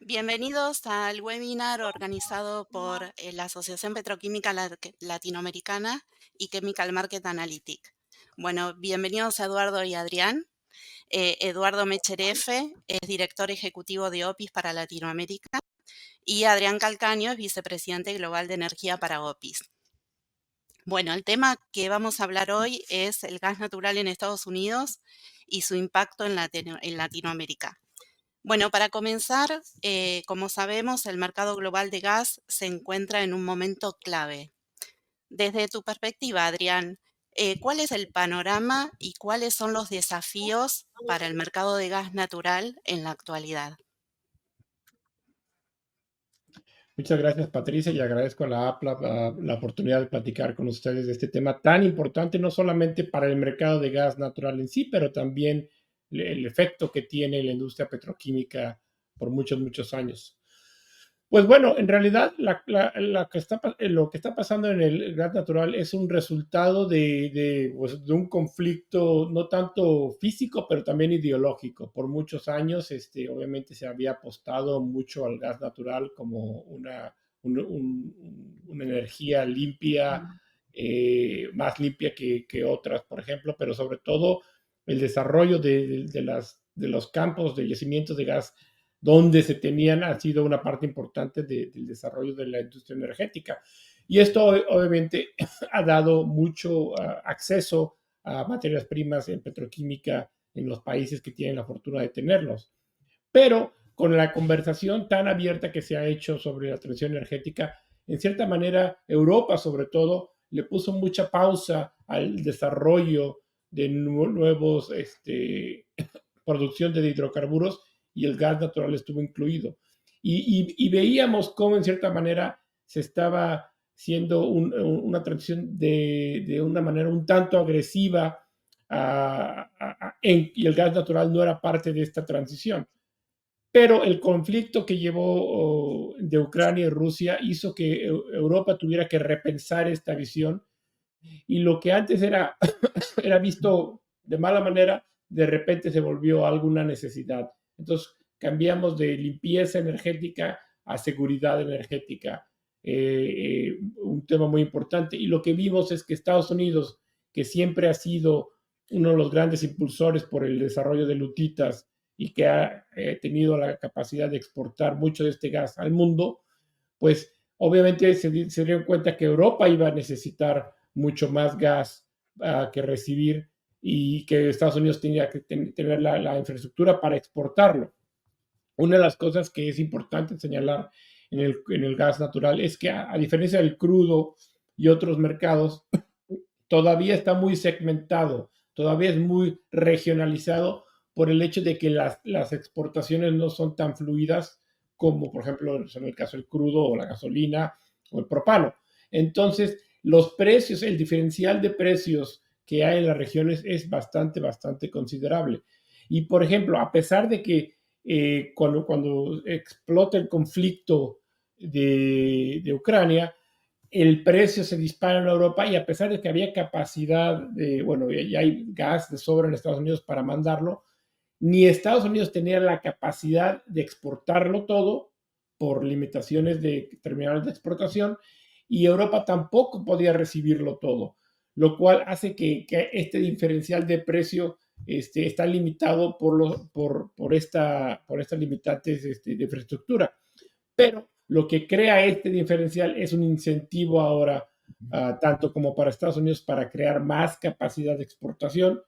Bienvenidos al webinar organizado por la Asociación Petroquímica Latinoamericana y Chemical Market Analytic. Bueno, bienvenidos a Eduardo y Adrián. Eduardo Mecherefe es director ejecutivo de OPIS para Latinoamérica y Adrián Calcaño es vicepresidente global de energía para OPIS. Bueno, el tema que vamos a hablar hoy es el gas natural en Estados Unidos y su impacto en Latinoamérica. Bueno, para comenzar, como sabemos, el mercado global de gas se encuentra en un momento clave. Desde tu perspectiva, Adrián, ¿cuál es el panorama y cuáles son los desafíos para el mercado de gas natural en la actualidad? Muchas gracias, Patricia, y agradezco a la APLA la oportunidad de platicar con ustedes de este tema tan importante, no solamente para el mercado de gas natural en sí, pero también el efecto que tiene la industria petroquímica por muchos, muchos años. Pues bueno, en realidad lo que está pasando en el gas natural es un resultado pues, de un conflicto no tanto físico, pero también ideológico. Por muchos años, obviamente se había apostado mucho al gas natural como una energía limpia, más limpia que otras, por ejemplo, pero sobre todo el desarrollo de los campos de yacimientos de gas donde se tenían, ha sido una parte importante del desarrollo de la industria energética. Y esto obviamente ha dado mucho acceso a materias primas en petroquímica en los países que tienen la fortuna de tenerlos. Pero con la conversación tan abierta que se ha hecho sobre la transición energética, en cierta manera Europa sobre todo le puso mucha pausa al desarrollo de nuevos producción de hidrocarburos y el gas natural estuvo incluido. Y veíamos cómo en cierta manera se estaba siendo una transición de una manera un tanto agresiva y el gas natural no era parte de esta transición. Pero el conflicto que llevó de Ucrania y Rusia hizo que Europa tuviera que repensar esta visión y lo que antes era visto de mala manera, de repente se volvió alguna necesidad. Entonces cambiamos de limpieza energética a seguridad energética, un tema muy importante. Y lo que vimos es que Estados Unidos, que siempre ha sido uno de los grandes impulsores por el desarrollo de lutitas y que ha tenido la capacidad de exportar mucho de este gas al mundo, pues obviamente se dieron cuenta que Europa iba a necesitar mucho más gas que recibir y que Estados Unidos tenía que tener la infraestructura para exportarlo. Una de las cosas que es importante señalar en el gas natural es que a diferencia del crudo y otros mercados, todavía está muy segmentado, todavía es muy regionalizado por el hecho de que las exportaciones no son tan fluidas como, por ejemplo, en el caso del crudo o la gasolina o el propano. Entonces, los precios, el diferencial de precios que hay en las regiones es bastante, bastante considerable. Y, por ejemplo, a pesar de que cuando explota el conflicto de Ucrania, el precio se dispara en Europa y a pesar de que había capacidad de, bueno, ya hay gas de sobra en Estados Unidos para mandarlo, ni Estados Unidos tenía la capacidad de exportarlo todo por limitaciones de terminales de exportación y Europa tampoco podía recibirlo todo, lo cual hace que este diferencial de precio está limitado por estas limitantes de infraestructura. Pero lo que crea este diferencial es un incentivo ahora, tanto como para Estados Unidos, para crear más capacidad de exportación,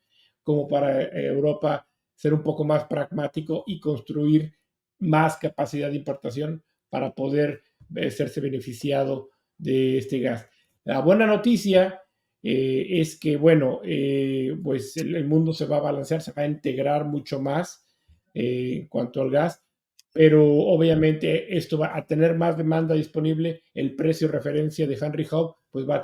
como para Europa ser un poco más pragmático y construir más capacidad de importación para poder serse beneficiado de este gas. La buena noticia es que, bueno, pues el mundo se va a balancear, se va a integrar mucho más en cuanto al gas, pero obviamente esto va a tener más demanda disponible, el precio referencia de Henry Hub pues va a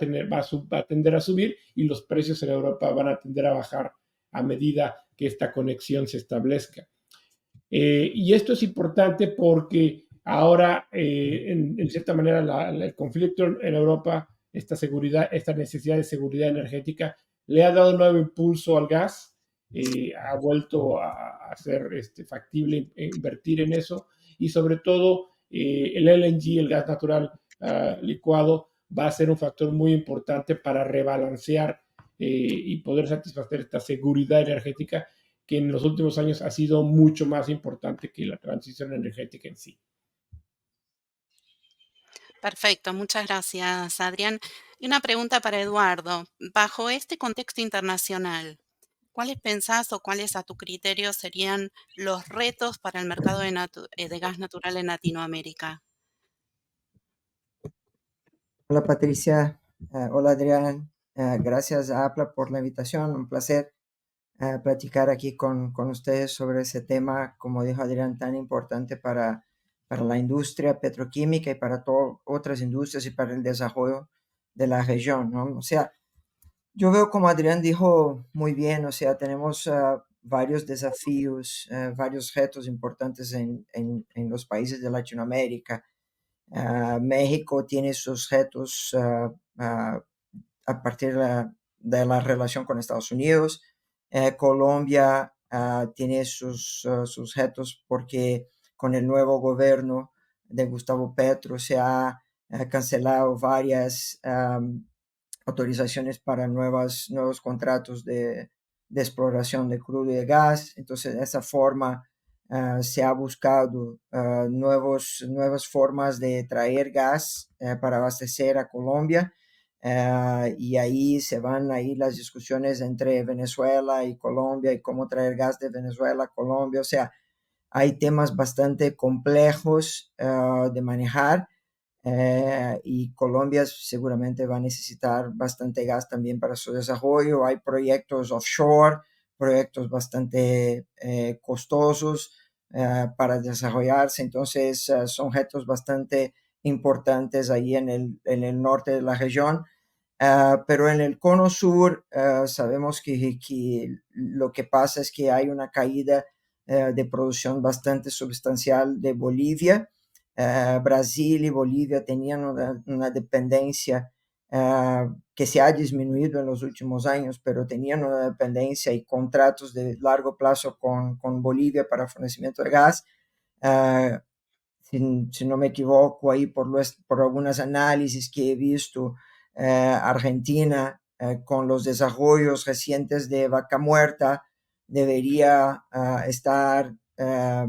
tender a subir y los precios en Europa van a tender a bajar a medida que esta conexión se establezca. Y esto es importante porque ahora, en cierta manera, el conflicto en Europa, esta necesidad de seguridad energética, le ha dado un nuevo impulso al gas, ha vuelto a ser factible invertir en eso y sobre todo el LNG, el gas natural licuado, va a ser un factor muy importante para rebalancear y poder satisfacer esta seguridad energética que en los últimos años ha sido mucho más importante que la transición energética en sí. Perfecto, muchas gracias, Adrián. Y una pregunta para Eduardo. Bajo este contexto internacional, ¿cuáles pensás o cuáles a tu criterio serían los retos para el mercado de gas natural en Latinoamérica? Hola Patricia, hola Adrián, gracias a APLA por la invitación, un placer platicar aquí con ustedes sobre ese tema, como dijo Adrián, tan importante para la industria petroquímica y para otras industrias y para el desarrollo de la región, ¿no? O sea, yo veo como Adrián dijo muy bien, o sea, tenemos varios desafíos, varios retos importantes en los países de Latinoamérica. México tiene sus retos a partir de la relación con Estados Unidos. Colombia tiene sus retos porque con el nuevo gobierno de Gustavo Petro se ha cancelado varias autorizaciones para nuevos contratos de exploración de crudo y de gas. Entonces, de esa forma se ha buscado nuevas formas de traer gas para abastecer a Colombia. Y ahí se van ahí las discusiones entre Venezuela y Colombia y cómo traer gas de Venezuela a Colombia. O sea, hay temas bastante complejos de manejar y Colombia seguramente va a necesitar bastante gas también para su desarrollo. Hay proyectos offshore, proyectos bastante costosos para desarrollarse, entonces son retos bastante importantes ahí en el norte de la región. Pero en el cono sur sabemos que lo que pasa es que hay una caída de producción bastante sustancial de Bolivia. Brasil y Bolivia tenían una dependencia que se ha disminuido en los últimos años, pero tenían una dependencia y contratos de largo plazo con Bolivia para fornecimiento de gas. Uh, si no me equivoco, ahí por algunos análisis que he visto, Argentina, con los desarrollos recientes de Vaca Muerta, debería estar o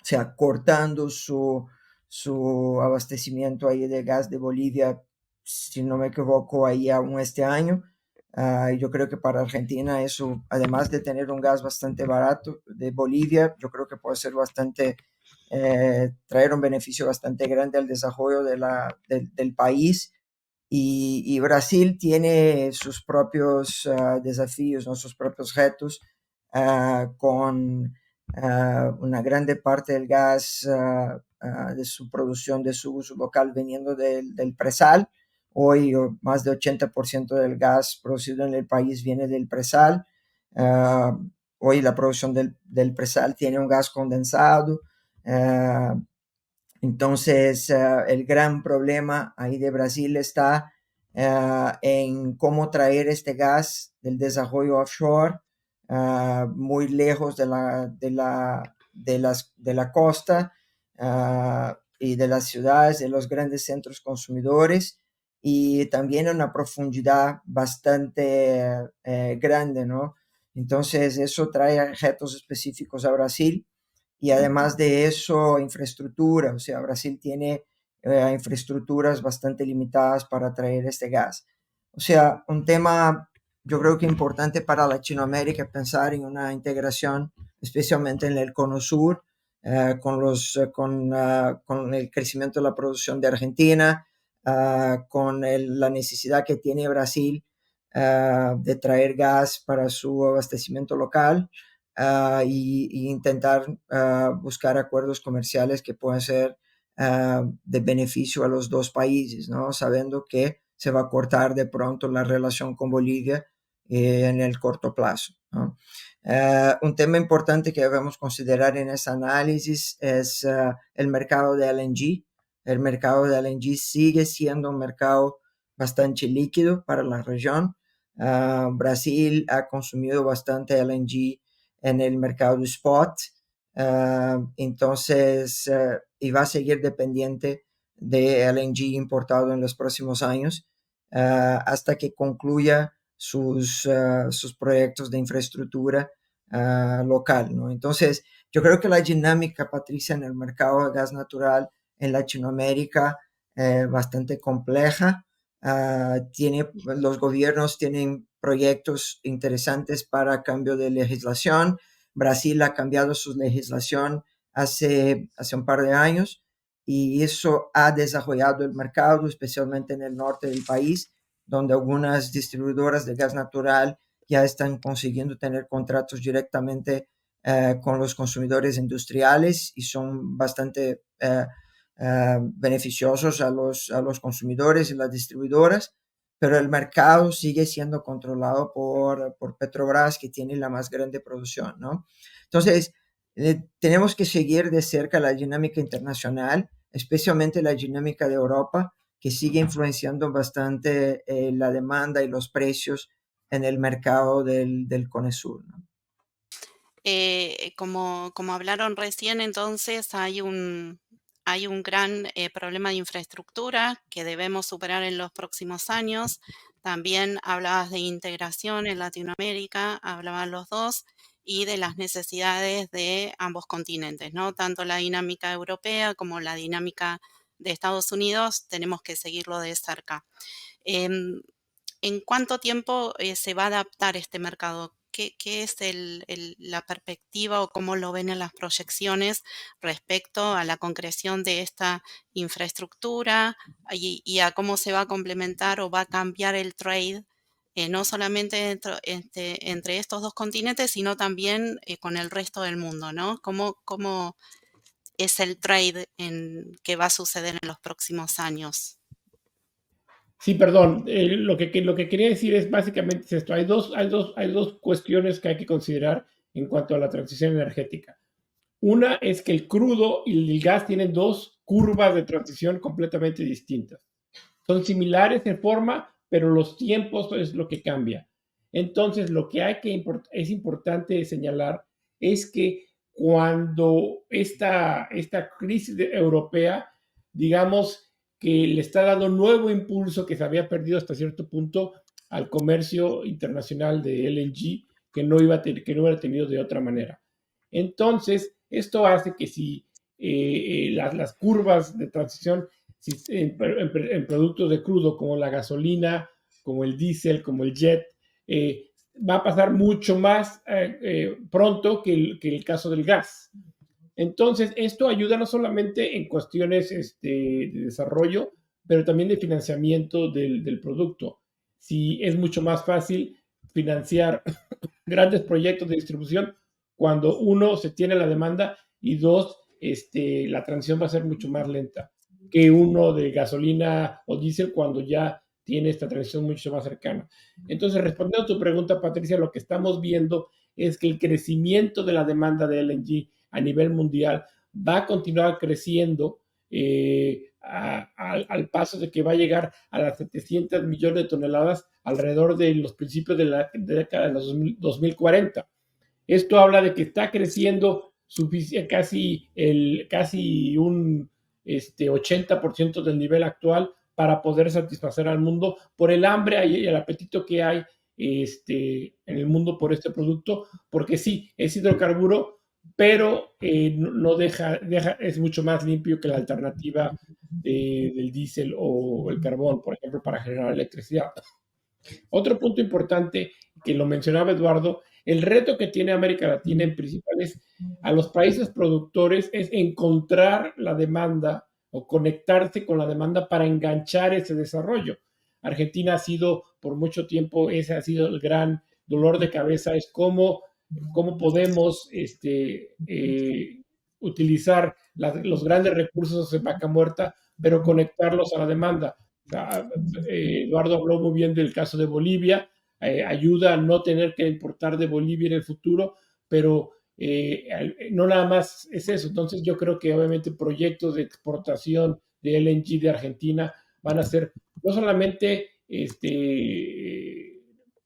sea, cortando su abastecimiento ahí de gas de Bolivia, si no me equivoco, ahí aún este año. Yo creo que para Argentina eso, además de tener un gas bastante barato de Bolivia, yo creo que puede ser bastante, traer un beneficio bastante grande al desarrollo del país. Y Brasil tiene sus propios desafíos, ¿no? Sus propios retos con una grande parte del gas de su producción, de su uso local, viniendo del presal. Hoy más de 80% del gas producido en el país viene del presal. Hoy la producción del presal tiene un gas condensado. Entonces, el gran problema ahí de Brasil está en cómo traer este gas del desarrollo offshore muy lejos de la costa y de las ciudades, de los grandes centros consumidores y también en una profundidad bastante grande, ¿no? Entonces, eso trae retos específicos a Brasil y además de eso, infraestructura, o sea, Brasil tiene infraestructuras bastante limitadas para traer este gas. O sea, un tema yo creo que importante para Latinoamérica pensar en una integración, especialmente en el cono sur, con el crecimiento de la producción de Argentina, la necesidad que tiene Brasil de traer gas para su abastecimiento local y intentar buscar acuerdos comerciales que puedan ser de beneficio a los dos países, ¿no? Sabiendo que se va a cortar de pronto la relación con Bolivia en el corto plazo, ¿no? Un tema importante que debemos considerar en ese análisis es el mercado de LNG. El mercado de LNG sigue siendo un mercado bastante líquido para la región. Brasil ha consumido bastante LNG en el mercado spot Entonces, y va a seguir dependiente de LNG importado en los próximos años hasta que concluya sus proyectos de infraestructura local, ¿no? Entonces, yo creo que la dinámica, Patricia, en el mercado de gas natural en Latinoamérica bastante compleja. Los gobiernos tienen proyectos interesantes para cambio de legislación. Brasil ha cambiado su legislación hace un par de años y eso ha desarrollado el mercado, especialmente en el norte del país, donde algunas distribuidoras de gas natural ya están consiguiendo tener contratos directamente con los consumidores industriales y son bastante beneficiosos a los consumidores y las distribuidoras, pero el mercado sigue siendo controlado por Petrobras, que tiene la más grande producción, ¿no? Entonces, tenemos que seguir de cerca la dinámica internacional, especialmente la dinámica de Europa, que sigue influenciando bastante la demanda y los precios en el mercado del Cono Sur, ¿no? Como hablaron recién, entonces hay un gran problema de infraestructura que debemos superar en los próximos años. También hablabas de integración en Latinoamérica, hablaban los dos, y de las necesidades de ambos continentes, ¿no? Tanto la dinámica europea como la dinámica de Estados Unidos, tenemos que seguirlo de cerca. Em, ¿En cuánto tiempo se va a adaptar este mercado? ¿Qué es la perspectiva o cómo lo ven en las proyecciones respecto a la concreción de esta infraestructura y a cómo se va a complementar o va a cambiar el trade, no solamente entre estos dos continentes, sino también con el resto del mundo, ¿no? ¿Cómo es el trade que va a suceder en los próximos años? Sí, perdón. Lo que quería decir es básicamente esto. Hay dos cuestiones que hay que considerar en cuanto a la transición energética. Una es que el crudo y el gas tienen dos curvas de transición completamente distintas. Son similares en forma, pero los tiempos es lo que cambia. Entonces, lo que es importante señalar es que cuando esta crisis europea, digamos que le está dando nuevo impulso que se había perdido hasta cierto punto al comercio internacional de LNG, que no hubiera tenido de otra manera. Entonces, esto hace que si las curvas de transición en productos de crudo como la gasolina, como el diésel, como el jet, va a pasar mucho más pronto que el caso del gas. Entonces, esto ayuda no solamente en cuestiones de desarrollo, pero también de financiamiento del producto. Si es mucho más fácil financiar grandes proyectos de distribución cuando uno se tiene la demanda y dos, la transición va a ser mucho más lenta que uno de gasolina o diésel cuando ya tiene esta transición mucho más cercana. Entonces, respondiendo a tu pregunta, Patricia, lo que estamos viendo es que el crecimiento de la demanda de LNG a nivel mundial va a continuar creciendo al paso de que va a llegar a las 700 millones de toneladas alrededor de los principios de la década de los 2040. Esto habla de que está creciendo casi un 80% del nivel actual para poder satisfacer al mundo por el hambre y el apetito que hay en el mundo por este producto, porque sí, es hidrocarburo, pero no es mucho más limpio que la alternativa del diésel o el carbón, por ejemplo, para generar electricidad. Otro punto importante que lo mencionaba Eduardo, el reto que tiene América Latina en principal es a los países productores es encontrar la demanda o conectarse con la demanda para enganchar ese desarrollo. Argentina ha sido por mucho tiempo, ese ha sido el gran dolor de cabeza, es cómo podemos utilizar los grandes recursos de vaca muerta, pero conectarlos a la demanda. Eduardo habló muy bien del caso de Bolivia, ayuda a no tener que importar de Bolivia en el futuro, pero no nada más es eso. Entonces yo creo que obviamente proyectos de exportación de LNG de Argentina van a ser no solamente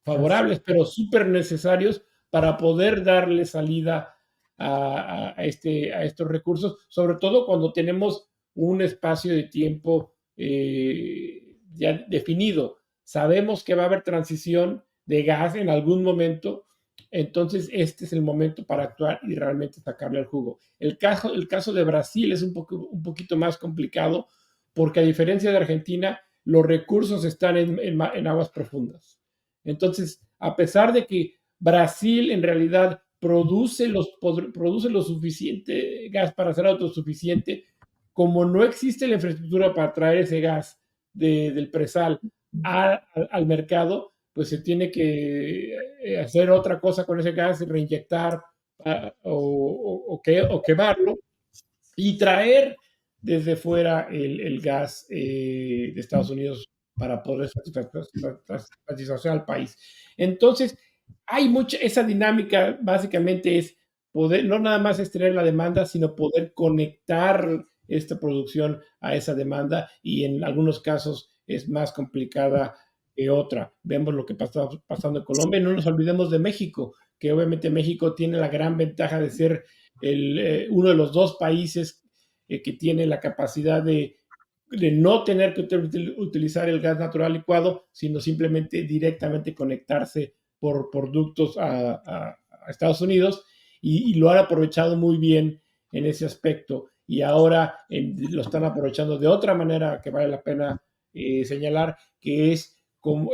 favorables, pero súper necesarios para poder darle salida a estos recursos, sobre todo cuando tenemos un espacio de tiempo ya definido. Sabemos que va a haber transición de gas en algún momento, entonces este es el momento para actuar y realmente sacarle el jugo. El caso de Brasil es un poquito más complicado porque a diferencia de Argentina, los recursos están en aguas profundas. Entonces, a pesar de que Brasil en realidad produce lo suficiente gas para ser autosuficiente, como no existe la infraestructura para traer ese gas del presal al mercado, pues se tiene que hacer otra cosa con ese gas, reinyectar o quemarlo y traer desde fuera el gas de Estados Unidos para poder satisfacer al país. Entonces, hay mucha, esa dinámica básicamente es poder, no nada más es tener la demanda, sino poder conectar esta producción a esa demanda y en algunos casos es más complicada que otra. Vemos lo que está pasando en Colombia y no nos olvidemos de México, que obviamente México tiene la gran ventaja de ser uno de los dos países que tiene la capacidad de no tener que utilizar el gas natural licuado, sino simplemente directamente conectarse por ductos a Estados Unidos y lo han aprovechado muy bien en ese aspecto y ahora lo están aprovechando de otra manera que vale la pena señalar, que es como,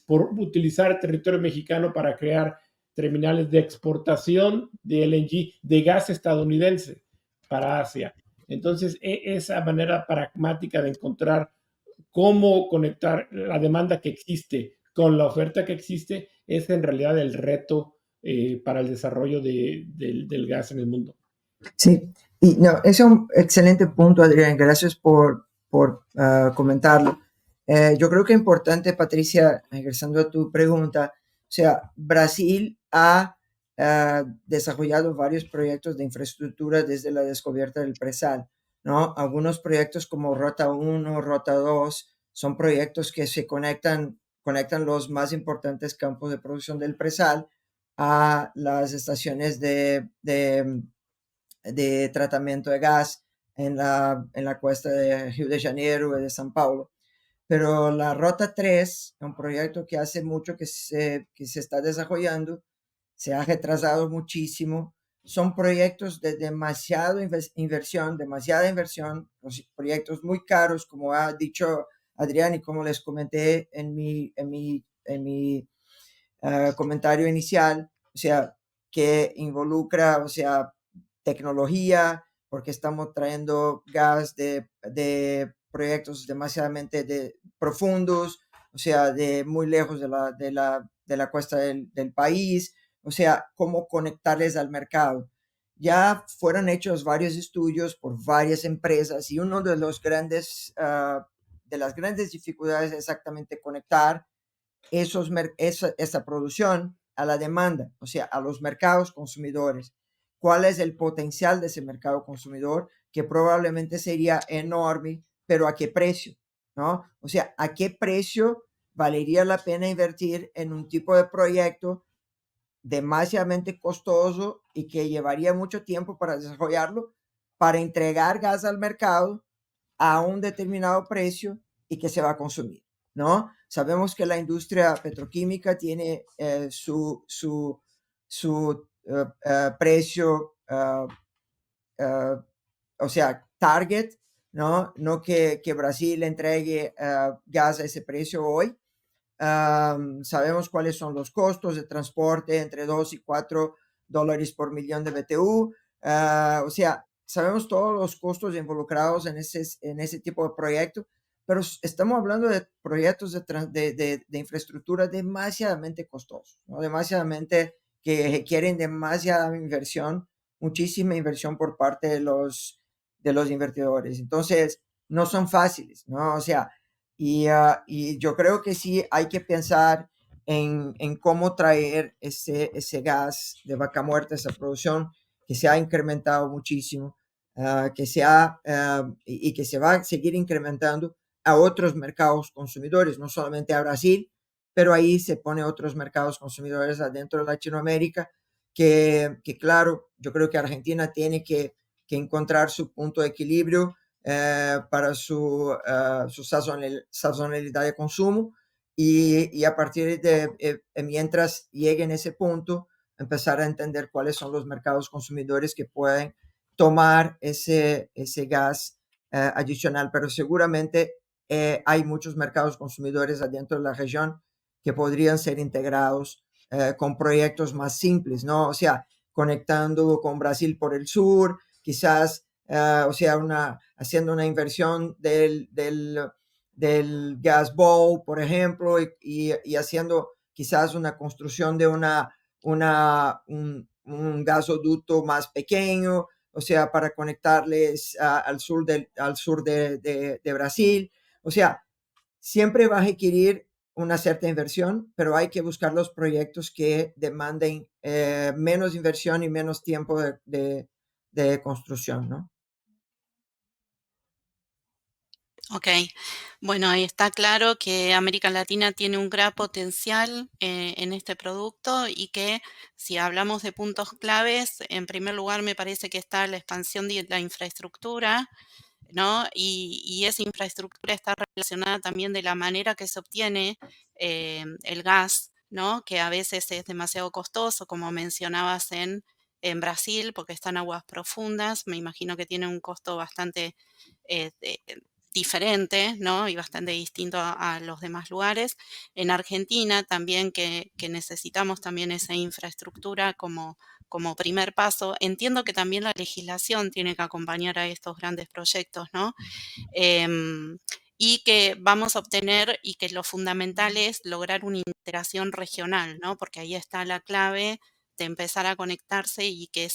por utilizar el territorio mexicano para crear terminales de exportación de LNG de gas estadounidense para Asia. Entonces, esa manera pragmática de encontrar cómo conectar la demanda que existe con la oferta que existe es en realidad el reto para el desarrollo del gas en el mundo. Sí, y no, es un excelente punto, Adrián. Gracias por comentarlo. Yo creo que es importante, Patricia, regresando a tu pregunta, o sea, Brasil ha desarrollado varios proyectos de infraestructura desde la descubierta del presal, ¿no? Algunos proyectos como Rota 1, Rota 2, son proyectos que se conectan los más importantes campos de producción del presal a las estaciones de tratamiento de gas en la costa de Río de Janeiro y de São Paulo. Pero la Rota 3, un proyecto que hace mucho que se está desarrollando, se ha retrasado muchísimo. Son proyectos de demasiada inversión, proyectos muy caros, como ha dicho Adrián y como les comenté en mi comentario inicial, o sea, que involucra, o sea, tecnología, porque estamos trayendo gas de proyectos demasiadamente profundos, o sea, de muy lejos de la costa del país, o sea, cómo conectarles al mercado. Ya fueron hechos varios estudios por varias empresas y uno de los de las grandes dificultades es exactamente conectar esa producción a la demanda, o sea, a los mercados consumidores. ¿Cuál es el potencial de ese mercado consumidor? Que probablemente sería enorme, pero ¿a qué precio? ¿No? O sea, ¿a qué precio valería la pena invertir en un tipo de proyecto demasiadamente costoso y que llevaría mucho tiempo para desarrollarlo, para entregar gas al mercado a un determinado precio y que se va a consumir, ¿no? Sabemos que la industria petroquímica tiene su precio, o sea, target, ¿no? No que Brasil entregue gas a ese precio hoy. Sabemos cuáles son los costos de transporte entre 2 y 4 dólares por millón de BTU. O sea, sabemos todos los costos involucrados en ese tipo de proyecto, pero estamos hablando de proyectos de infraestructura demasiadamente costosos, ¿no? Demasiadamente que requieren demasiada inversión, muchísima inversión por parte de los invertidores. Entonces, no son fáciles, ¿no? O sea, y yo creo que sí hay que pensar en cómo traer ese gas de vaca muerta, esa producción que se ha incrementado muchísimo, y que se va a seguir incrementando a otros mercados consumidores, no solamente a Brasil, pero ahí se pone otros mercados consumidores adentro de Latinoamérica que claro, yo creo que Argentina tiene que encontrar su punto de equilibrio para su sazonalidad de consumo y a partir de, mientras lleguen a ese punto, empezar a entender cuáles son los mercados consumidores que pueden tomar ese gas adicional, pero seguramente hay muchos mercados consumidores adentro de la región que podrían ser integrados con proyectos más simples, ¿no? O sea, conectando con Brasil por el sur, quizás, o sea, haciendo una inversión del gas bowl, por ejemplo, y haciendo quizás una construcción de un gasoducto más pequeño, o sea, para conectarles al sur de Brasil. O sea, siempre va a requerir una cierta inversión, pero hay que buscar los proyectos que demanden menos inversión y menos tiempo de construcción, ¿no? Ok, bueno, ahí está claro que América Latina tiene un gran potencial en este producto y que si hablamos de puntos claves, en primer lugar me parece que está la expansión de la infraestructura, ¿no? Y esa infraestructura está relacionada también de la manera que se obtiene el gas, ¿no? Que a veces es demasiado costoso, como mencionabas en Brasil, porque está en aguas profundas. Me imagino que tiene un costo bastante diferente, ¿no? Y bastante distinto a los demás lugares. En Argentina también que necesitamos también esa infraestructura como primer paso. Entiendo que también la legislación tiene que acompañar a estos grandes proyectos, ¿no? Em, y que vamos a obtener y que lo fundamental es lograr una integración regional, ¿no? Porque ahí está la clave de empezar a conectarse y que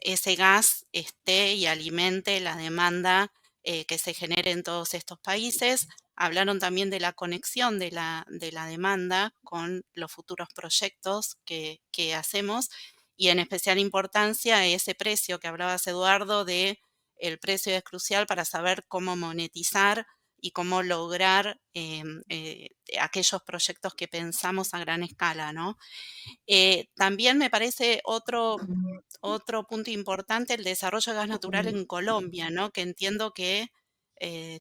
ese gas esté y alimente la demanda que se genere en todos estos países. Hablaron también de la conexión de la demanda con los futuros proyectos que hacemos y en especial importancia ese precio que hablabas, Eduardo, de el precio es crucial para saber cómo monetizar y cómo lograr aquellos proyectos que pensamos a gran escala, ¿no? También me parece otro punto importante el desarrollo de gas natural en Colombia, ¿no? Que entiendo que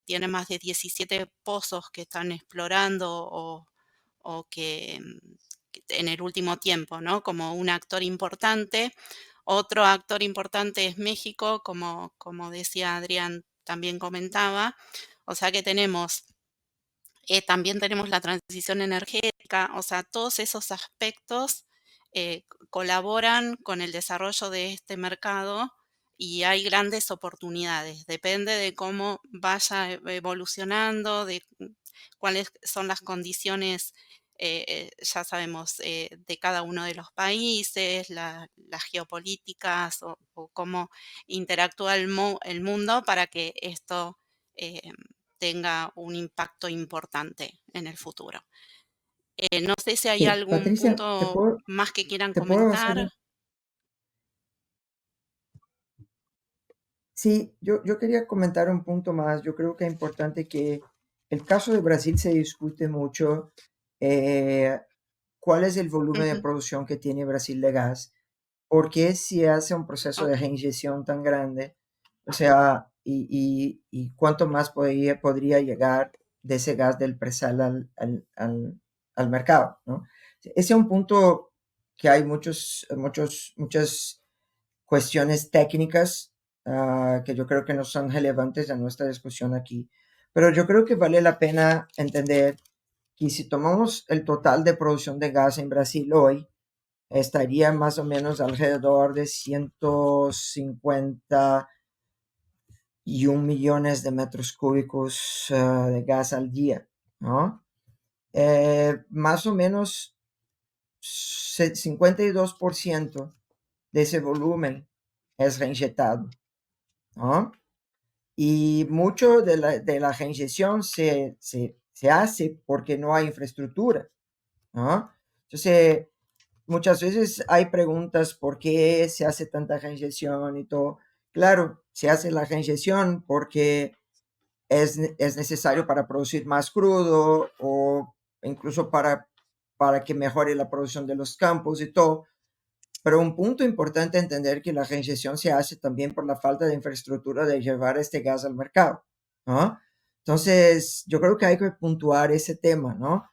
tiene más de 17 pozos que están explorando o que en el último tiempo, ¿no? Como un actor importante. Otro actor importante es México, como decía Adrián, también comentaba. O sea que también tenemos la transición energética, o sea, todos esos aspectos colaboran con el desarrollo de este mercado y hay grandes oportunidades. Depende de cómo vaya evolucionando, de cuáles son las condiciones, ya sabemos, de cada uno de los países, las geopolíticas o cómo interactúa el mundo para que esto eh, tenga un impacto importante en el futuro. No sé si hay Sí, algún Patricia, punto más que quieran te puedo hacer. comentar. Sí, yo quería comentar un punto más. Yo creo que es importante que el caso de Brasil se discute mucho. eh, ¿Cuál es el volumen de Ujú, producción que tiene Brasil de gas? ¿Por qué si hace un proceso de ok, reinyección tan grande? O sea, y cuánto más podría llegar de ese gas del presal al mercado, ¿no? Ese es un punto que hay muchas cuestiones técnicas que yo creo que no son relevantes a nuestra discusión aquí. Pero yo creo que vale la pena entender que si tomamos el total de producción de gas en Brasil hoy, estaría más o menos alrededor de 151 millones de metros cúbicos de gas al día, ¿no? Más o menos 52% de ese volumen es reinyectado, ¿no? Y mucho de la reinyección se hace porque no hay infraestructura, ¿no? Entonces, muchas veces hay preguntas por qué se hace tanta reinyección y todo. Claro, se hace la reinyección porque es necesario para producir más crudo o incluso para para que mejore la producción de los campos y todo. Pero un punto importante es entender que la reinjección se hace también por la falta de infraestructura de llevar este gas al mercado, ¿no? Entonces, yo creo que hay que puntuar ese tema, ¿no?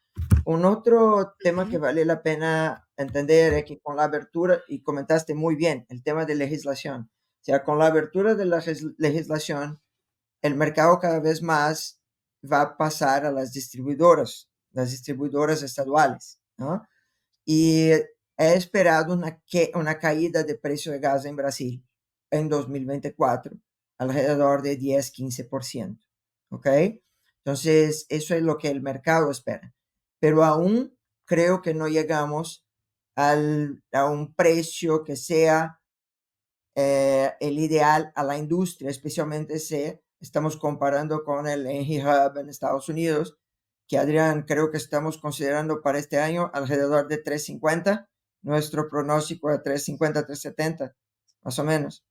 Un otro tema que vale la pena entender es que con la abertura, y comentaste muy bien, el tema de legislación, o sea, con la abertura de la legislación, el mercado cada vez más va a pasar a las distribuidoras estaduales, ¿no? Y he esperado una caída de precio de gas en Brasil en 2024, alrededor de 10-15%. ¿Ok? Entonces, eso es lo que el mercado espera. Pero aún creo que no llegamos a un precio que sea el ideal a la industria, especialmente si estamos comparando con el Henry Hub en Estados Unidos, que Adrián, creo que estamos considerando para este año alrededor de 3.50, nuestro pronóstico de 3.50, 3.70, más o menos.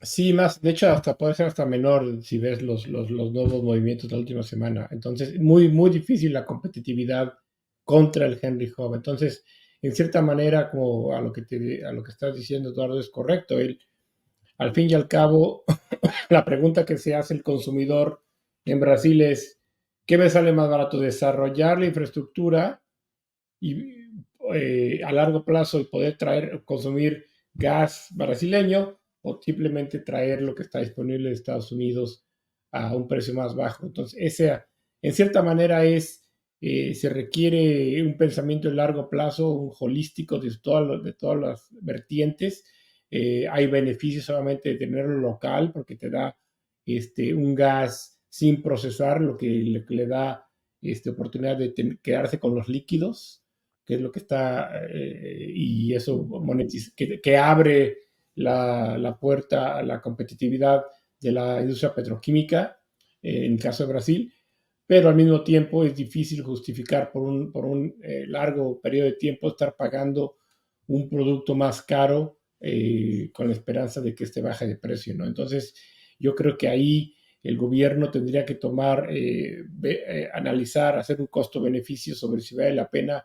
Sí, más, de hecho, hasta puede ser hasta menor si ves los nuevos movimientos de la última semana. Entonces, muy, muy difícil la competitividad contra el Henry Hub. Entonces, en cierta manera, como a lo que estás diciendo, Eduardo, es correcto. Al fin y al cabo, la pregunta que se hace el consumidor en Brasil es, ¿qué me sale más barato? ¿Desarrollar la infraestructura y a largo plazo y poder consumir gas brasileño o simplemente traer lo que está disponible de Estados Unidos a un precio más bajo? Entonces, en cierta manera se requiere un pensamiento de largo plazo, un holístico de todas las vertientes. Hay beneficios solamente de tenerlo local porque te da un gas sin procesar, lo que le da oportunidad de quedarse con los líquidos, que es lo que está, y eso que abre la puerta a la competitividad de la industria petroquímica, en el caso de Brasil, pero al mismo tiempo es difícil justificar por un largo periodo de tiempo estar pagando un producto más caro con la esperanza de que este baje de precio, ¿no? Entonces, yo creo que ahí el gobierno tendría que analizar, hacer un costo-beneficio sobre si vale la pena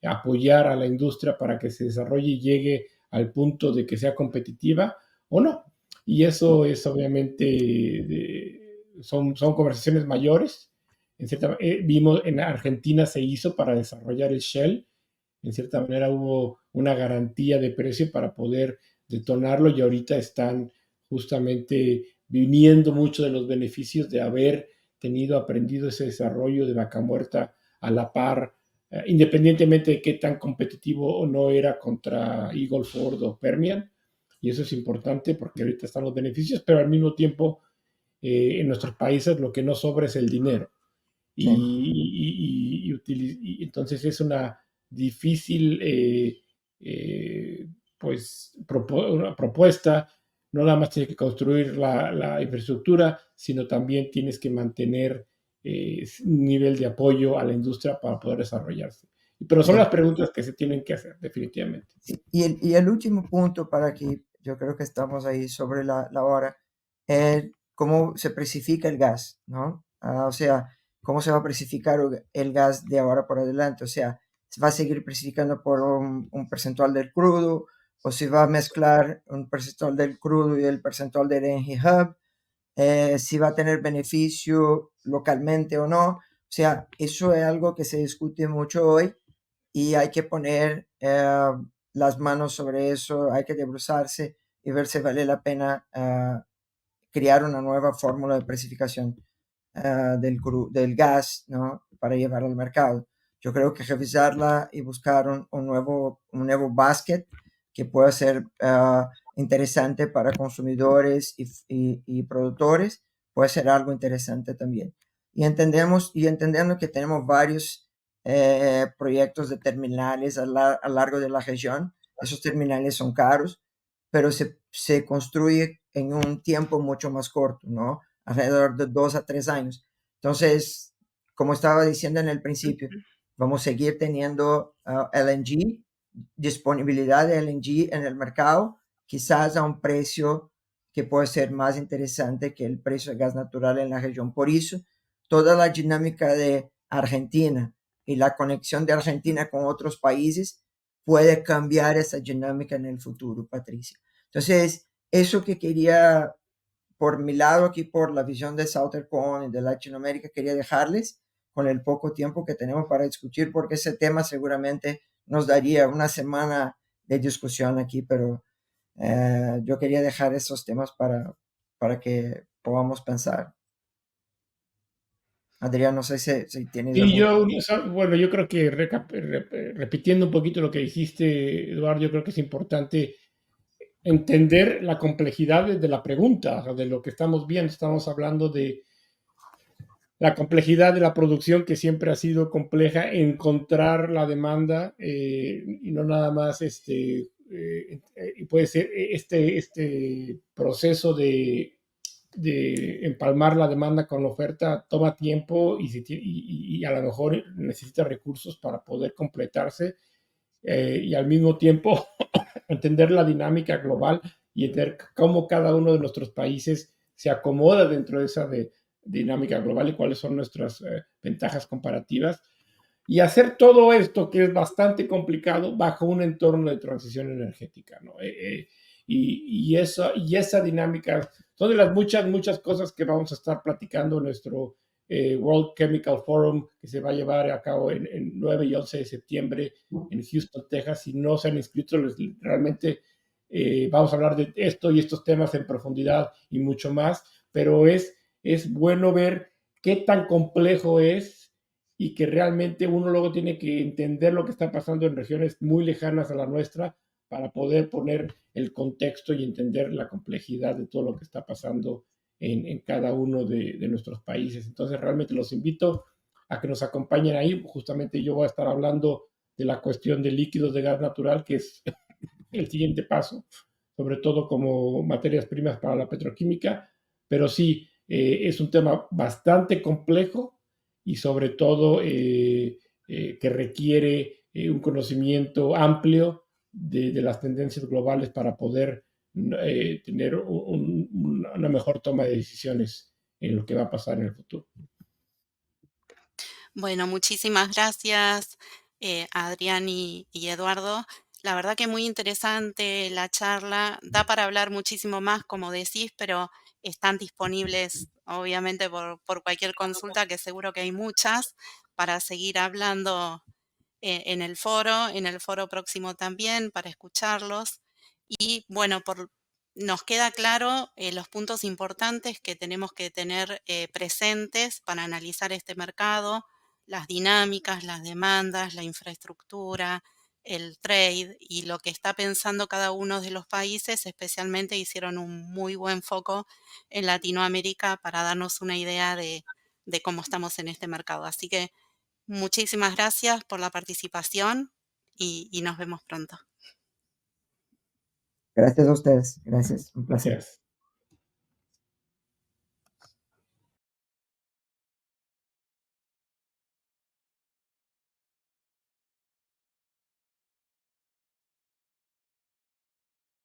apoyar a la industria para que se desarrolle y llegue al punto de que sea competitiva o no. Y eso es obviamente, son conversaciones mayores. Vimos en Argentina se hizo para desarrollar el Shell. En cierta manera hubo una garantía de precio para poder detonarlo y ahorita están justamente viniendo mucho de los beneficios de haber aprendido ese desarrollo de Vaca Muerta a la par, independientemente de qué tan competitivo o no era contra Eagle Ford o Permian. Y eso es importante porque ahorita están los beneficios, pero al mismo tiempo en nuestros países lo que no sobra es el dinero. Sí. Y entonces es una difícil una propuesta. No nada más tienes que construir la infraestructura, sino también tienes que mantener un nivel de apoyo a la industria para poder desarrollarse. Pero son Sí. las preguntas que se tienen que hacer, definitivamente. Y el último punto para que yo creo que estamos ahí sobre la hora es cómo se precifica el gas, ¿no? O sea, cómo se va a precificar el gas de ahora por adelante. O sea, ¿se va a seguir precificando por un percentual del crudo o se va a mezclar un percentual del crudo y el percentual del Henry Hub? Si va a tener beneficio localmente o no. O sea, eso es algo que se discute mucho hoy y hay que poner las manos sobre eso, hay que debruçarse y ver si vale la pena crear una nueva fórmula de precificación del gas, ¿no? Para llevar al mercado. Yo creo que revisarla y buscar un nuevo basket que pueda ser interesante para consumidores y productores, puede ser algo interesante también. Y entendiendo que tenemos varios proyectos de terminales a lo largo de la región. Esos terminales son caros, pero se construye en un tiempo mucho más corto, ¿no? Alrededor de 2 a 3 años. Entonces, como estaba diciendo en el principio, vamos a seguir teniendo LNG, disponibilidad de LNG en el mercado, quizás a un precio que puede ser más interesante que el precio de gas natural en la región. Por eso, toda la dinámica de Argentina y la conexión de Argentina con otros países puede cambiar esa dinámica en el futuro, Patricia. Entonces, eso que quería, por mi lado aquí, por la visión de Southern y de Latinoamérica, quería dejarles con el poco tiempo que tenemos para discutir, porque ese tema seguramente nos daría una semana de discusión aquí, pero yo quería dejar esos temas para que podamos pensar. Adrián, no sé si tienes Sí, algún... bueno, yo creo que repitiendo un poquito lo que dijiste, Eduardo, yo creo que es importante entender la complejidad de la pregunta, o sea, de lo que estamos viendo. Estamos hablando de la complejidad de la producción, que siempre ha sido compleja, encontrar la demanda, y no nada más y puede ser este proceso de empalmar la demanda con la oferta toma tiempo y a lo mejor necesita recursos para poder completarse, y al mismo tiempo entender la dinámica global y entender cómo cada uno de nuestros países se acomoda dentro de esa dinámica global y cuáles son nuestras ventajas comparativas. Y hacer todo esto, que es bastante complicado, bajo un entorno de transición energética, ¿no? Y esa dinámica son de las muchas cosas que vamos a estar platicando en nuestro World Chemical Forum, que se va a llevar a cabo en 9 y 11 de septiembre en Houston, Texas. Si no se han inscrito, realmente vamos a hablar de esto y estos temas en profundidad y mucho más, pero es bueno ver qué tan complejo es y que realmente uno luego tiene que entender lo que está pasando en regiones muy lejanas a la nuestra para poder poner el contexto y entender la complejidad de todo lo que está pasando en cada uno de nuestros países. Entonces, realmente los invito a que nos acompañen ahí. Justamente yo voy a estar hablando de la cuestión de líquidos de gas natural, que es el siguiente paso, sobre todo como materias primas para la petroquímica, pero sí, es un tema bastante complejo y sobre todo que requiere un conocimiento amplio de las tendencias globales para poder tener una mejor toma de decisiones en lo que va a pasar en el futuro. Bueno, muchísimas gracias, Adrián y Eduardo. La verdad que muy interesante la charla. Da para hablar muchísimo más, como decís, pero están disponibles, obviamente, por cualquier consulta, que seguro que hay muchas, para seguir hablando en el foro próximo también, para escucharlos. Y bueno, nos queda claro los puntos importantes que tenemos que tener presentes para analizar este mercado, las dinámicas, las demandas, la infraestructura, el trade y lo que está pensando cada uno de los países. Especialmente hicieron un muy buen foco en Latinoamérica para darnos una idea de cómo estamos en este mercado. Así que muchísimas gracias por la participación y nos vemos pronto. Gracias a ustedes. Gracias. Un placer. Gracias.